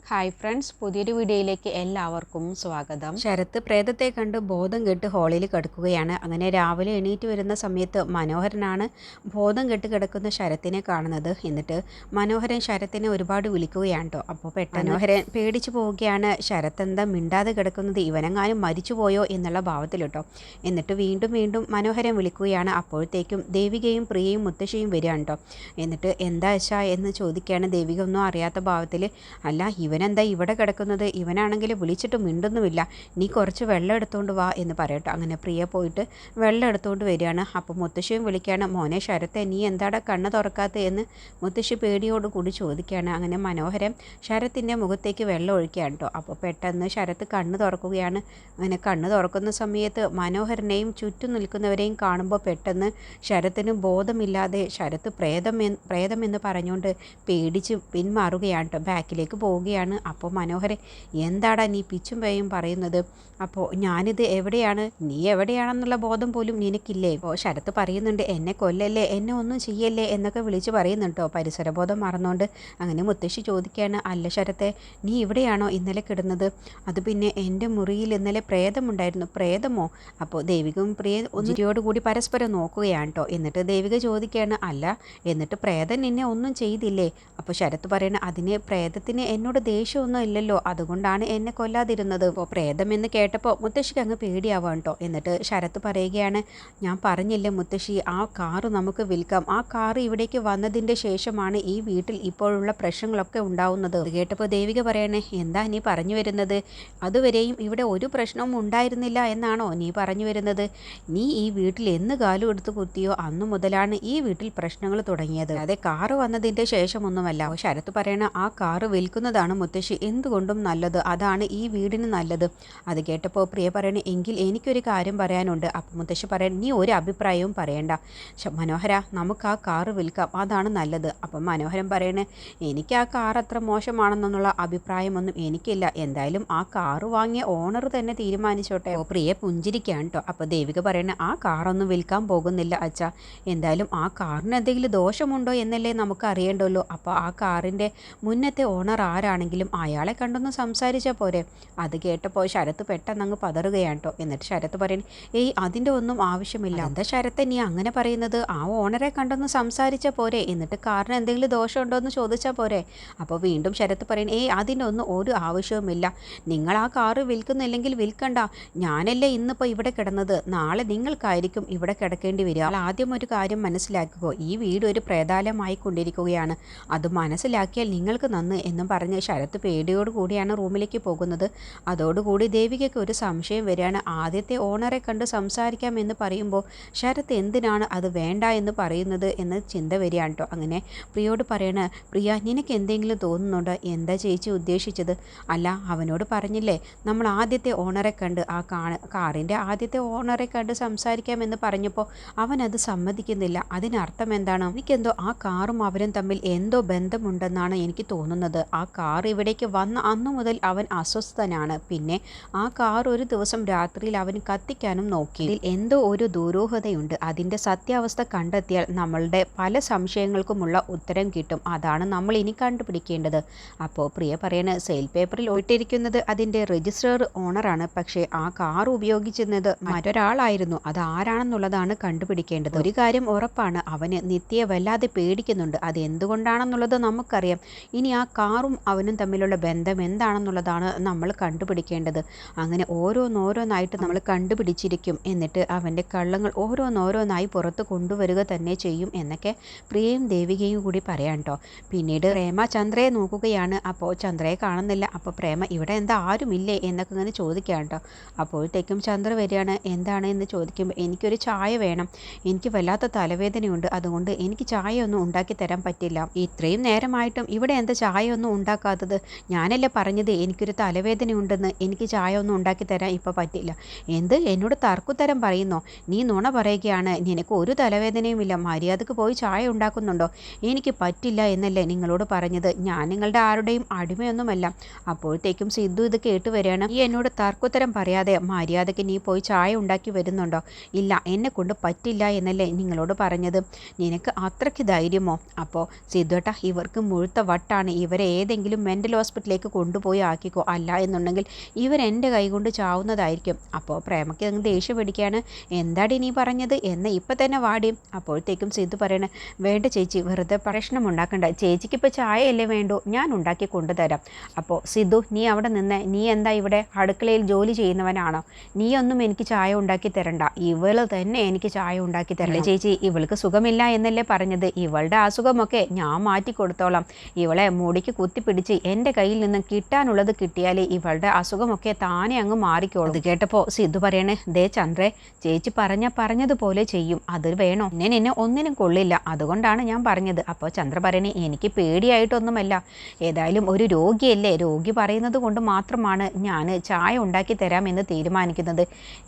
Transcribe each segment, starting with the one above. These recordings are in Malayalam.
ഹായ് ഫ്രണ്ട്സ്, പുതിയൊരു വീഡിയോയിലേക്ക് എല്ലാവർക്കും സ്വാഗതം. ശരത്ത് പ്രേതത്തെ കണ്ട് ബോധം കെട്ട് ഹാളിൽ കിടക്കുകയാണ്. അങ്ങനെ രാവിലെ എണീറ്റ് വരുന്ന സമയത്ത് മനോഹരനാണ് ബോധം കെട്ട് കിടക്കുന്ന ശരത്തിനെ കാണുന്നത്. എന്നിട്ട് മനോഹരൻ ശരത്തിനെ ഒരുപാട് വിളിക്കുകയാണ് കേട്ടോ. അപ്പോൾ പെട്ടെന്ന് മനോഹരൻ പേടിച്ചു പോവുകയാണ്. ശരത്ത് എന്താ മിണ്ടാതെ കിടക്കുന്നത്, ഇവനെങ്ങാനും മരിച്ചുപോയോ എന്നുള്ള ഭാവത്തിൽ കേട്ടോ. എന്നിട്ട് വീണ്ടും വീണ്ടും മനോഹരൻ വിളിക്കുകയാണ്. അപ്പോഴത്തേക്കും ദേവികയും പ്രിയയും മുത്തശ്ശിയും വരികയാണ് കേട്ടോ. എന്നിട്ട് എന്താ അച്ഛാ എന്ന് ചോദിക്കുകയാണ്. ദേവിക ഒന്നും അറിയാത്ത ഭാവത്തിൽ, അല്ല ഇവനെന്താ ഇവിടെ കിടക്കുന്നത്, ഇവനാണെങ്കിൽ വിളിച്ചിട്ട് മിണ്ടുന്നുമില്ല, നീ കുറച്ച് വെള്ളം എടുത്തുകൊണ്ട് വാ എന്ന് പറയട്ടോ. അങ്ങനെ പ്രിയ പോയിട്ട് വെള്ളം എടുത്തുകൊണ്ട് വരികയാണ്. അപ്പോൾ മുത്തശ്ശിയും വിളിക്കുകയാണ്, മോനെ ശരത്തെ നീ എന്താടാ കണ്ണ് തുറക്കാത്ത എന്ന് മുത്തശ്ശി പേടിയോട് കൂടി ചോദിക്കുകയാണ്. അങ്ങനെ മനോഹരം ശരത്തിൻ്റെ മുഖത്തേക്ക് വെള്ളം ഒഴിക്കുകയാണ് കേട്ടോ. അപ്പോൾ പെട്ടെന്ന് ശരത്ത് കണ്ണ് തുറക്കുകയാണ്. അങ്ങനെ കണ്ണ് തുറക്കുന്ന സമയത്ത് മനോഹരനെയും ചുറ്റും നിൽക്കുന്നവരെയും കാണുമ്പോൾ പെട്ടെന്ന് ശരത്തിന് ബോധമില്ലാതെ ശരത്ത് പ്രേതമെന്ന് പറഞ്ഞുകൊണ്ട് പേടിച്ച് പിന്മാറുകയാണ് കേട്ടോ. ബാക്കിലേക്ക് പോവുകയാണ്. അപ്പോൾ മനോഹരൻ, എന്താടാ നീ പിച്ചും പേയും പറയുന്നത്, അപ്പോൾ ഞാനിത് എവിടെയാണ്, നീ എവിടെയാണെന്നുള്ള ബോധം പോലും നിനക്കില്ലേ? ഇപ്പോൾ ശരത്ത് പറയുന്നുണ്ട്, എന്നെ കൊല്ലല്ലേ, എന്നെ ഒന്നും ചെയ്യല്ലേ എന്നൊക്കെ വിളിച്ച് പറയുന്നുണ്ടോ, പരിസരബോധം മറന്നുകൊണ്ട്. അങ്ങനെ മുത്തശ്ശി ചോദിക്കുകയാണ്, അല്ല ശരത്തെ, നീ ഇവിടെയാണോ ഇന്നലെ കിടന്നത്? അത് പിന്നെ എൻ്റെ മുറിയിൽ ഇന്നലെ പ്രേതമുണ്ടായിരുന്നു. പ്രേതമോ? അപ്പോൾ ദേവികയും പ്രിയ ഒന്നിരിയോടുകൂടി പരസ്പരം നോക്കുകയാണ് കേട്ടോ. എന്നിട്ട് ദേവിക ചോദിക്കുകയാണ്, അല്ല എന്നിട്ട് പ്രേതം നിന്നെ ഒന്നും ചെയ്തില്ലേ? അപ്പോൾ ശരത്ത് പറയണ, അതിന് പ്രേതത്തിന് എന്നോട് ദേഷ്യമൊന്നും ഇല്ലല്ലോ, അതുകൊണ്ടാണ് എന്നെ കൊല്ലാതിരുന്നത്. ഇപ്പോൾ പ്രേതം എന്ന് കേട്ടപ്പോൾ മുത്തശ്ശിക്ക് അങ്ങ് പേടിയാവാൻ കേട്ടോ. എന്നിട്ട് ശരത്ത് പറയുകയാണ്, ഞാൻ പറഞ്ഞില്ലേ മുത്തശ്ശി, ആ കാറ് നമുക്ക് വിൽക്കാം. ആ കാറ് ഇവിടേക്ക് വന്നതിൻ്റെ ശേഷമാണ് ഈ വീട്ടിൽ ഇപ്പോഴുള്ള പ്രശ്നങ്ങളൊക്കെ ഉണ്ടാവുന്നത്. അത് കേട്ടപ്പോൾ ദേവിക പറയണേ, എന്താ നീ പറഞ്ഞു വരുന്നത്? അതുവരെയും ഇവിടെ ഒരു പ്രശ്നവും ഉണ്ടായിരുന്നില്ല എന്നാണോ നീ പറഞ്ഞു വരുന്നത്? നീ ഈ വീട്ടിൽ എന്ന് കാലും എടുത്ത് കുത്തിയോ അന്നു മുതലാണ് ഈ വീട്ടിൽ പ്രശ്നങ്ങൾ തുടങ്ങിയത്. അതെ, കാറ് വന്നതിൻ്റെ ശേഷമൊന്നുമല്ല. ശരത്ത് പറയണ, ആ കാറ് വിൽക്കുന്നതാണ് മുത്തശ്ശി എന്തുകൊണ്ടും നല്ലത്, അതാണ് ഈ വീടിന് നല്ലത്. അത് കേട്ടപ്പോൾ പ്രിയ പറയണേ, എങ്കിൽ എനിക്കൊരു കാര്യം പറയാനുണ്ട്. അപ്പം മുത്തശ്ശി പറയണ, നീ ഒരു അഭിപ്രായവും പറയണ്ട മനോഹര, നമുക്ക് ആ കാറ് വിൽക്കാം, അതാണ് നല്ലത്. അപ്പം മനോഹരൻ പറയണേ, എനിക്ക് ആ കാർ അത്ര മോശമാണെന്നുള്ള അഭിപ്രായമൊന്നും എനിക്കില്ല, എന്തായാലും ആ കാറ് വാങ്ങിയ ഓണർ തന്നെ തീരുമാനിച്ചോട്ടെ. പ്രിയ പുഞ്ചിരിക്കുകയാണ് കേട്ടോ. അപ്പോൾ ദേവിക പറയണ, ആ കാറൊന്നും വിൽക്കാൻ പോകുന്നില്ല അച്ഛാ, എന്തായാലും ആ കാറിന് എന്തെങ്കിലും ദോഷമുണ്ടോ എന്നല്ലേ നമുക്ക് അറിയേണ്ടല്ലോ. അപ്പോൾ ആ കാറിൻ്റെ മുന്നത്തെ ഓണർ ആരാണെങ്കിലും അയാളെ കണ്ടൊന്ന് സംസാരിച്ചാൽ പോരെ. അത് കേട്ടപ്പോൾ ശരത്ത് പെട്ടെന്ന് അങ്ങ് പതറുകയാണ് കേട്ടോ. എന്നിട്ട് ശരത്ത് പറയുന്നത്, ഏയ് അതിൻ്റെ ഒന്നും ആവശ്യമില്ല. എന്താ ശരത്ത് നീ അങ്ങനെ പറയുന്നത്? ആ ഓണറെ കണ്ടൊന്ന് സംസാരിച്ചാൽ പോരെ, എന്നിട്ട് കാറിന് എന്തെങ്കിലും ദോഷമുണ്ടോ എന്ന് ചോദിച്ചാൽ പോരെ. അപ്പോൾ വീണ്ടും ശരത്ത് പറയുന്നത്, ഏയ് അതിനൊന്നും ഒരു ആവശ്യവുമില്ല, നിങ്ങൾ ആ കാറ് വിൽക്കുന്നില്ലെങ്കിൽ വിൽക്കണ്ട, ഞാനല്ലേ ഇന്നിപ്പോൾ ഇവിടെ കിടന്നത്, നാളെ നിങ്ങൾക്കായിരിക്കും ഇവിടെ കിടക്കേണ്ടി വരിക. ആദ്യം ഒരു കാര്യം മനസ്സിലാക്കുക, ഈ വീട് ഒരു പ്രേതാലയമായി കൊണ്ടിരിക്കുകയാണ്, അത് മനസ്സിലാക്കിയാൽ നിങ്ങൾക്ക് നന്ന് എന്നും പറഞ്ഞ് ശരത്ത് പേടിയോട് കൂടിയാണ് റൂമിലേക്ക് പോകുന്നത്. അതോടുകൂടി ദേവികയ്ക്ക് ഒരു സംശയം വരികയാണ്. ആദ്യത്തെ ഓണറെ കണ്ട് സംസാരിക്കാമെന്ന് പറയുമ്പോൾ ശരത്ത് എന്തിനാണ് അത് വേണ്ട എന്ന് പറയുന്നത് എന്ന് ചിന്ത വരികയാണ് കേട്ടോ. അങ്ങനെ പ്രിയോട് പറയണ, പ്രിയ നിനക്ക് എന്തെങ്കിലും തോന്നുന്നുണ്ടോ? എന്താ ചേച്ചി ഉദ്ദേശിച്ചത്? അല്ല, അവനോട് പറഞ്ഞില്ലേ നമ്മൾ ആദ്യത്തെ ഓണറെ കണ്ട് ആ കാറിൻ്റെ ആദ്യത്തെ ഓണറെ കണ്ട് സംസാരിക്കാമെന്ന് പറഞ്ഞപ്പോൾ അവനത് സമ്മതിക്കുന്നില്ല. അതിനർത്ഥം എന്താണ്? എനിക്കെന്തോ ആ കാറും അവരും തമ്മിൽ എന്തോ ബന്ധമുണ്ടെന്നാണ് എനിക്ക് തോന്നുന്നത്. ആ കാർ ഇവിടേക്ക് വന്ന അന്നു മുതൽ അവൻ അസ്വസ്ഥനാണ്. പിന്നെ ആ കാർ ഒരു ദിവസം രാത്രിയിൽ അവൻ കത്തിക്കാനും നോക്കി. ഇതിൽ എന്തോ ഒരു ദുരൂഹതയുണ്ട്. അതിൻ്റെ സത്യാവസ്ഥ കണ്ടെത്തിയാൽ നമ്മളുടെ പല സംശയങ്ങൾക്കുമുള്ള ഉത്തരം കിട്ടും. അതാണ് നമ്മൾ ഇനി കണ്ടുപിടിക്കേണ്ടത്. അപ്പോൾ പ്രിയ പറയണ, സെയിൽ പേപ്പറിൽ ഒട്ടിരിക്കുന്നത് അതിൻ്റെ രജിസ്റ്റർ ഓണറാണ്, പക്ഷേ ആ കാർ ഉപയോഗിച്ചിരുന്നത് മറ്റൊരാളായിരുന്നു. അത് ആരാണെന്നുള്ളതാണ് കണ്ടുപിടിക്കേണ്ടത്. ഒരു കാര്യം ഉറപ്പാണ്, അവന് നിത്യയെ വല്ലാതെ പേടിക്കുന്നുണ്ട്. അത് എന്തുകൊണ്ടാണെന്നുള്ളത് നമുക്കറിയാം. ഇനി ആ കാറും അവനും തമ്മിലുള്ള ബന്ധം എന്താണെന്നുള്ളതാണ് നമ്മൾ കണ്ടുപിടിക്കേണ്ടത്. അങ്ങനെ ഓരോന്നായിട്ട് നമ്മൾ കണ്ടുപിടിച്ചിരിക്കും. എന്നിട്ട് അവൻ്റെ കള്ളങ്ങൾ ഓരോന്നായി പുറത്ത് കൊണ്ടുവരിക തന്നെ ചെയ്യും എന്നൊക്കെ പ്രിയയും ദേവികയും കൂടി പറയാം കേട്ടോ. പിന്നീട് പ്രേമ ചന്ദ്രയെ നോക്കുകയാണ്. അപ്പോൾ ചന്ദ്രയെ കാണുന്നില്ല. അപ്പോൾ പ്രേമ, ഇവിടെ എന്താ ആരുമില്ലേ എന്നൊക്കെ ഇങ്ങനെ ചോദിക്കാം കേട്ടോ. അപ്പോഴത്തേക്കും ചന്ദ്ര വരികയാണ്. എന്താണ് എന്ന് ചോദിക്കുമ്പോൾ, എനിക്കൊരു ചായ വേണം, എനിക്ക് വല്ലാത്ത തലവേദനയുണ്ട്, അതുകൊണ്ട് എനിക്ക് ചായ ഒന്നും ഉണ്ടാക്കി തരാൻ പറ്റില്ല. ഇത്രയും നേരമായിട്ടും ഇവിടെ എന്താ ചായ ഒന്നും ഉണ്ടാക്കാത്തത്? ഞാനല്ലേ പറഞ്ഞത് എനിക്കൊരു തലവേദനയുണ്ടെന്ന്, എനിക്ക് ചായ ഒന്നും ഉണ്ടാക്കി തരാൻ ഇപ്പോൾ പറ്റില്ല. എന്ത്, എന്നോട് തർക്കുത്തരം പറയുന്നോ? നീ നുണ പറയുകയാണ്, നിനക്ക് ഒരു തലവേദനയുമില്ല, മര്യാദക്ക് പോയി ചായ ഉണ്ടാക്കുന്നുണ്ടോ? എനിക്ക് പറ്റില്ല എന്നല്ലേ നിങ്ങളോട് പറഞ്ഞത്, ഞാൻ നിങ്ങളുടെ ആരുടെയും അടിമയൊന്നുമല്ല. അപ്പോഴത്തേക്കും സിദ്ധു ഇത് കേട്ട് വരികയാണ്. ഈ എന്നോട് തർക്കുത്തരം പറയാതെ മര്യാദയ്ക്ക് നീ പോയി ചായ ഉണ്ടാക്കി വരുന്നുണ്ടോ? ഇല്ല, എന്നെ കൊണ്ട് പറ്റില്ല എന്നല്ലേ നിങ്ങളോട് പറഞ്ഞത്. നിനക്ക് അത്രയ്ക്ക് ധൈര്യമോ? അപ്പോൾ സിദ്ധുവേട്ടാ, ഇവർക്ക് മുഴുത്ത വട്ടാണ്, ഇവരെ ഏതെങ്കിലും മെൻ്റൽ ഹോസ്പിറ്റലിലേക്ക് കൊണ്ടുപോയി ആക്കിക്കോ, അല്ല എന്നുണ്ടെങ്കിൽ ഇവരെൻ്റെ കൈ കൊണ്ട് ചാവുന്നതായിരിക്കും. അപ്പോൾ പ്രേമയ്ക്ക് അങ്ങ് ദേഷ്യം പിടിക്കുകയാണ്. എന്താടി നീ പറഞ്ഞത് എന്ന് ഇപ്പം തന്നെ വാടി. അപ്പോഴത്തേക്കും സിദ്ധു പറയണേ, വേണ്ട ചേച്ചി, വെറുതെ പ്രശ്നം ഉണ്ടാക്കണ്ട, ചേച്ചിക്ക് ഇപ്പോൾ ചായയല്ലേ വേണ്ടൂ, ഞാൻ ഉണ്ടാക്കി കൊണ്ടുതരാം. അപ്പോൾ സിദ്ധു, നീ അവിടെ നിന്ന്, നീ എന്താ ഇവിടെ അടുക്കളയിൽ ജോലി ചെയ്യുന്നവനാണോ? നീ ഒന്നും എനിക്ക് ചായ ഉണ്ടാക്കി തരണ്ട, ഇവള് തന്നെ എനിക്ക് ചായ ഉണ്ടാക്കി തരല്ലേ ചേച്ചി. ഇവൾക്ക് സുഖമില്ല എന്നല്ലേ പറഞ്ഞത്, ഇവളുടെ അസുഖമൊക്കെ ഞാൻ മാറ്റി കൊടുത്തോളാം. ഇവളെ മുടിക്ക് കുത്തിപ്പിടിച്ച് എൻ്റെ കയ്യിൽ നിന്നും കിട്ടാനുള്ളത് കിട്ടിയാൽ ഇവളുടെ അസുഖമൊക്കെ താനെ അങ്ങ് മാറിക്കോളും. അത് കേട്ടപ്പോൾ സിദ്ധു പറയണേ, ദേ ചന്ദ്രേ, ചേച്ചി പറഞ്ഞതുപോലെ ചെയ്യും, അത് വേണോ? നിന്നെ ഒന്നിനും കൊള്ളില്ല, അതുകൊണ്ടാണ് ഞാൻ പറഞ്ഞത്. അപ്പോൾ ചന്ദ്ര പറയണേ, എനിക്ക് പേടിയായിട്ടൊന്നുമല്ല, ഏതായാലും ഒരു രോഗിയല്ലേ, രോഗി പറയുന്നത് കൊണ്ട് മാത്രമാണ് ഞാൻ ചായ ഉണ്ടാക്കി തരാമെന്ന് തീരുമാനിക്കുന്നത്.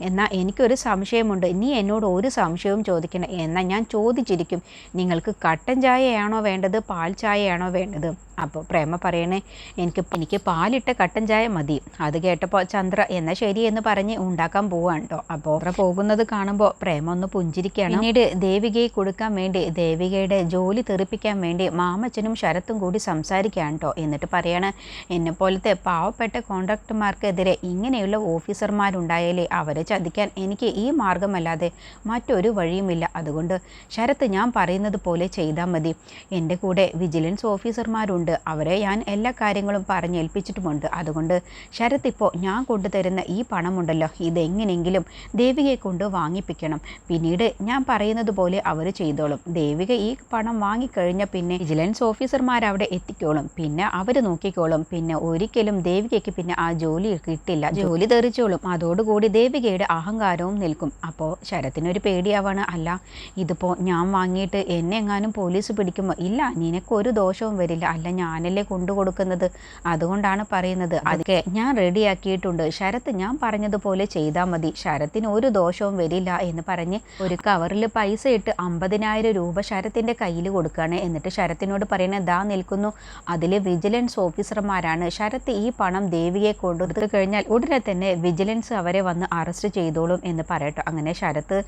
എന്നാൽ എനിക്കൊരു സംശയമുണ്ട്, നീ എന്നോട് ഒരു സംശയവും ചോദിക്കണം. എന്നാൽ ഞാൻ ചോദിച്ചിരിക്കും, നിങ്ങൾക്ക് കട്ടൻ ചായയാണോ വേണ്ടത്, പാൽ ചായയാണോ വേണ്ടത്? അപ്പോൾ പ്രേമ പറയണേ, എനിക്ക് പാലിട്ട കട്ടൻ ചായ മതി. അത് കേട്ടപ്പോൾ ചന്ദ്ര എന്നാൽ ശരി എന്ന് പറഞ്ഞ് ഉണ്ടാക്കാൻ പോവാണ് കേട്ടോ. അപ്പോൾ പോകുന്നത് കാണുമ്പോൾ പ്രേമ ഒന്ന് പുഞ്ചിരിക്കുകയാണ്. പിന്നീട് ദേവികയെ കൊടുക്കാൻ വേണ്ടി, ദേവികയുടെ ജോലി തെറിപ്പിക്കാൻ വേണ്ടി മാമച്ചനും ശരത്തും കൂടി സംസാരിക്കുകയാണ് കേട്ടോ. എന്നിട്ട് പറയാണ്, എന്നെപ്പോലത്തെ പാവപ്പെട്ട കോൺട്രാക്ടർമാർക്കെതിരെ ഇങ്ങനെയുള്ള ഓഫീസർമാരുണ്ടായാലേ അവരെ ചതിക്കാൻ എനിക്ക് ഈ മാർഗമല്ലാതെ മറ്റൊരു വഴിയുമില്ല. അതുകൊണ്ട് ശരത്ത് ഞാൻ പറയുന്നത് പോലെ ചെയ്താൽ മതി. എൻ്റെ കൂടെ വിജിലൻസ് ഓഫീസർമാരുണ്ട്, അവരെ ഞാൻ എല്ലാ കാര്യങ്ങളും പറഞ്ഞേൽപ്പിച്ചിട്ടുമുണ്ട്. അതുകൊണ്ട് ശരത്ത് ഇപ്പോൾ ഞാൻ കൊണ്ടുതരുന്ന ഈ പണമുണ്ടല്ലോ, ഇതെങ്ങനെയെങ്കിലും ദേവികയെ കൊണ്ട് വാങ്ങിപ്പിക്കണം. പിന്നീട് ഞാൻ പറയുന്നത് പോലെ അവർ ചെയ്തോളും. ദേവിക ഈ പണം വാങ്ങിക്കഴിഞ്ഞാൽ പിന്നെ വിജിലൻസ് ഓഫീസർമാർ അവിടെ എത്തിക്കോളും, പിന്നെ അവർ നോക്കിക്കോളും. പിന്നെ ഒരിക്കലും ദേവികയ്ക്ക് പിന്നെ ആ ജോലി കിട്ടില്ല, ജോലി തെറിച്ചോളും. അതോടുകൂടി ദേവികയുടെ അഹങ്കാരവും നിൽക്കും. അപ്പോൾ ശരത്തിനൊരു പേടിയാവാണ്, അല്ല ഇതിപ്പോൾ ഞാൻ വാങ്ങിയിട്ട് എന്നെ എങ്ങാനും പോലീസ് പിടിക്കുമോ? ഇല്ല, നിനക്കൊരു ദോഷവും വരില്ല, അല്ല ഞാനല്ലേ കൊണ്ടു കൊടുക്കുന്നത്, അതുകൊണ്ടാണ് പറയുന്നത്. അതൊക്കെ ഞാൻ റെഡിയാക്കിയിട്ടുണ്ട്, ശരത്ത് ഞാൻ പറഞ്ഞതുപോലെ ചെയ്താൽ മതി, ശരത്തിന് ഒരു ദോഷവും വരില്ല എന്ന് പറഞ്ഞ് ഒരു കവറിൽ പൈസ ഇട്ട് 50,000 രൂപ ശരത്തിൻ്റെ കയ്യിൽ കൊടുക്കുകയാണ്. എന്നിട്ട് ശരത്തിനോട് പറയുന്നത്, ദാ നിൽക്കുന്നു, അതിൽ വിജിലൻസ് ഓഫീസർമാരാണ്. ശരത്ത് ഈ പണം ദേവിയെ കൊടുത്തു കഴിഞ്ഞാൽ ഉടനെ തന്നെ വിജിലൻസ് അവരെ വന്ന് അറസ്റ്റ് ചെയ്തോളും എന്ന് പറയട്ടോ. അങ്ങനെ ശരത്ത്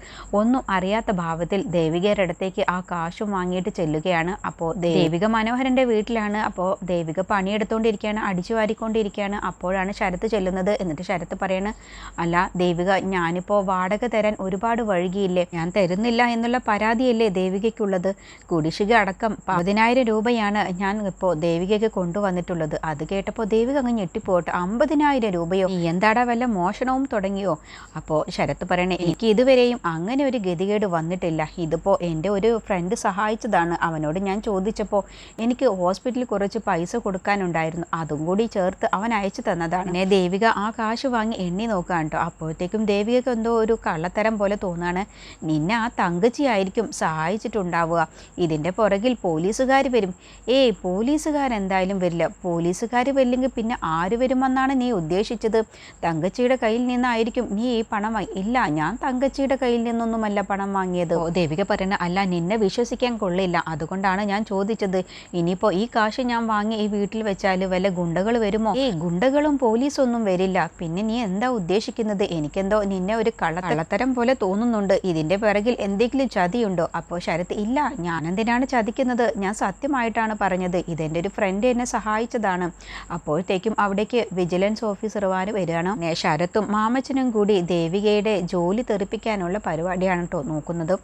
ഒന്നും അറിയാത്ത ഭാവത്തിൽ ദേവികയുടെ അടുത്തേക്ക് ആ കാശും വാങ്ങിയിട്ട് ചെല്ലുകയാണ്. അപ്പോൾ ദേവിക മനോഹരൻ്റെ വീട്ടിലാണ്. അപ്പോൾ ദേവിക പണിയെടുത്തുകൊണ്ടിരിക്കുകയാണ്, അടിച്ചു വാരിക്കൊണ്ടിരിക്കുകയാണ്. അപ്പോഴാണ് ശരത്ത് ചെല്ലുന്നത്. എന്നിട്ട് ശരത്ത് പറയണ്, അല്ല ദേവിക, ഞാനിപ്പോൾ വാടക തരാൻ ഒരുപാട് വൈകിയില്ലേ, ഞാൻ തരുന്നില്ല എന്നുള്ള പരാതിയല്ലേ ദേവികയ്ക്കുള്ളത്. കുടിശ്ശിക അടക്കം 10,000 രൂപയാണ് ഞാൻ ഇപ്പോൾ ദേവികയ്ക്ക് കൊണ്ടുവന്നിട്ടുള്ളത്. അത് കേട്ടപ്പോൾ ദേവിക അങ്ങ് ഞെട്ടിപ്പോട്ടെ, 50,000 രൂപയോ? നീ എന്താടാ വല്ല മോഷണവും തുടങ്ങിയോ? അപ്പോൾ ശരത്ത് പറയണേ, എനിക്ക് ഇതുവരെയും അങ്ങനെ ഒരു ഗതികേട് വന്നിട്ടില്ല, ഇതിപ്പോൾ എൻ്റെ ഒരു ഫ്രണ്ട് സഹായിച്ചതാണ്. അവനോട് ഞാൻ ചോദിച്ചപ്പോൾ എനിക്ക് ഹോസ്പിറ്റലിൽ കുറച്ച് പൈസ കൊടുക്കാനുണ്ടായിരുന്നു, അതും കൂടി ചേർത്ത് അവൻ അയച്ചു തന്നതാണ്. പിന്നെ ദേവിക ആ കാശ് വാങ്ങി എണ്ണി നോക്കാൻ കേട്ടോ. അപ്പോഴത്തേക്കും ദേവികയ്ക്ക് എന്തോ ഒരു കള്ളത്തരം പോലെ തോന്നുകയാണ്. നിന്നെ ആ തങ്കച്ചിയായിരിക്കും സഹായിച്ചിട്ടുണ്ടാവുക, ഇതിൻ്റെ പുറകിൽ പോലീസുകാർ വരും. പോലീസുകാരെന്തായാലും വരില്ല, പോലീസുകാർ വരില്ലെങ്കിൽ പിന്നെ ആര് വരുമെന്നാണ് നീ ഉദ്ദേശിച്ചത്? തങ്കച്ചിയുടെ കയ്യിൽ നിന്നായിരിക്കും നീ ഈ പണം ഇല്ല, ഞാൻ തങ്കച്ചിയുടെ കയ്യിൽ നിന്നൊന്നുമല്ല പണം വാങ്ങിയത്. ദേവിക പറയുന്ന, അല്ല നിന്നെ വിശ്വസിക്കാൻ കൊള്ളില്ല, അതുകൊണ്ടാണ് ഞാൻ ചോദിച്ചത്. ഇനിയിപ്പോൾ ഈ കാശ് ഞാൻ വാങ്ങി ഈ വീട്ടിൽ വെച്ചാൽ വല്ല ഗുണ്ടകൾ വരുമോ? ഗുണ്ടകളും പോലീസൊന്നും വരില്ല. പിന്നെ നീ എന്താ ഉദ്ദേശിക്കുന്നത്? എനിക്കെന്തോ നിന്നെ ഒരു കള്ളത്തരം പോലെ തോന്നുന്നുണ്ട്, ഇതിൻ്റെ പിറകിൽ എന്തെങ്കിലും ചതിയുണ്ടോ? അപ്പോൾ ശരത്ത്, ഇല്ല, ഞാനെന്തിനാണ് ചതിക്കുന്നത്, ഞാൻ സത്യമായിട്ടാണ് പറഞ്ഞത്, ഇതെൻ്റെ ഒരു ഫ്രണ്ട് എന്നെ സഹായിച്ചതാണ്. അപ്പോഴത്തേക്കും അവിടേക്ക് വിജിലൻസ് ഓഫീസർമാർ വരികയാണ്. ശരത്തും മാമച്ചനും കൂടി ദേവികയുടെ ജോലി തെറിപ്പിക്കാനുള്ള പരിപാടിയാണ് കേട്ടോ നോക്കുന്നത്.